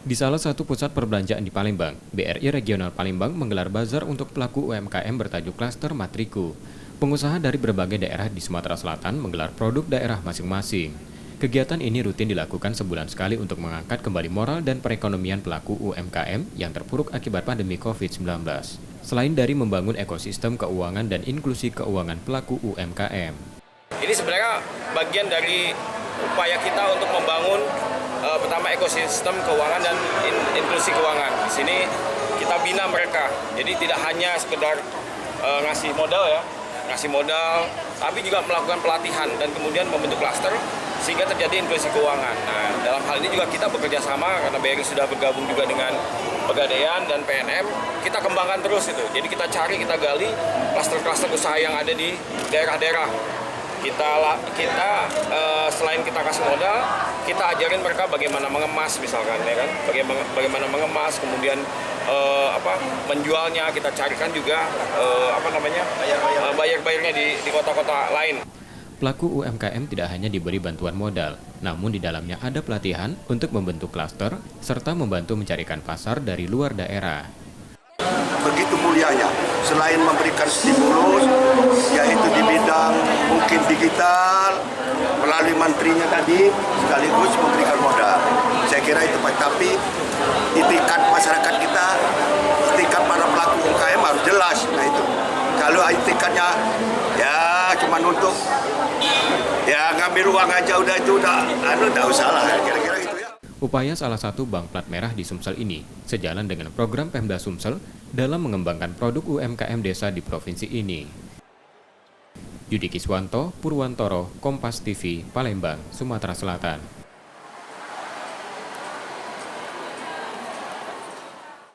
Di salah satu pusat perbelanjaan di Palembang, BRI Regional Palembang menggelar bazar untuk pelaku UMKM bertajuk Klaster Matriku. Pengusaha dari berbagai daerah di Sumatera Selatan menggelar produk daerah masing-masing. Kegiatan ini rutin dilakukan sebulan sekali untuk mengangkat kembali moral dan perekonomian pelaku UMKM yang terpuruk akibat pandemi COVID-19. Selain dari membangun ekosistem keuangan dan inklusi keuangan pelaku UMKM. Ini sebenarnya bagian dari upaya kita untuk membangun pertama ekosistem keuangan dan inklusi keuangan. Di sini kita bina mereka. Jadi tidak hanya sekedar ngasih modal, tapi juga melakukan pelatihan dan kemudian membentuk klaster sehingga terjadi inklusi keuangan. Nah, dalam hal ini juga kita bekerja sama karena BRI sudah bergabung juga dengan Pegadaian dan PNM. Kita kembangkan terus itu. Jadi kita cari, kita gali klaster-klaster usaha yang ada di daerah-daerah. Selain kita kasih modal, kita ajarin mereka bagaimana mengemas misalkan, ya kan? Bagaimana mengemas, kemudian menjualnya, kita carikan juga bayar-bayarnya di kota-kota lain. Pelaku UMKM tidak hanya diberi bantuan modal, namun di dalamnya ada pelatihan untuk membentuk klaster serta membantu mencarikan pasar dari luar daerah. Begitu mulianya, selain memberikan stimulus, yaitu di bidang mungkin digital, melalui menterinya tadi, sekaligus memberikan modal. Saya kira itu Pak, tapi di tingkat masyarakat kita, tingkat para pelaku UMKM harus jelas. Nah itu, kalau tingkatnya ya cuma untuk ngambil uang aja udah usah lah, kira-kira gitu ya. Upaya salah satu bank plat merah di Sumsel ini sejalan dengan program Pemda Sumsel dalam mengembangkan produk UMKM desa di provinsi ini. Yudi Kiswanto, Purwantoro, Kompas TV, Palembang, Sumatera Selatan.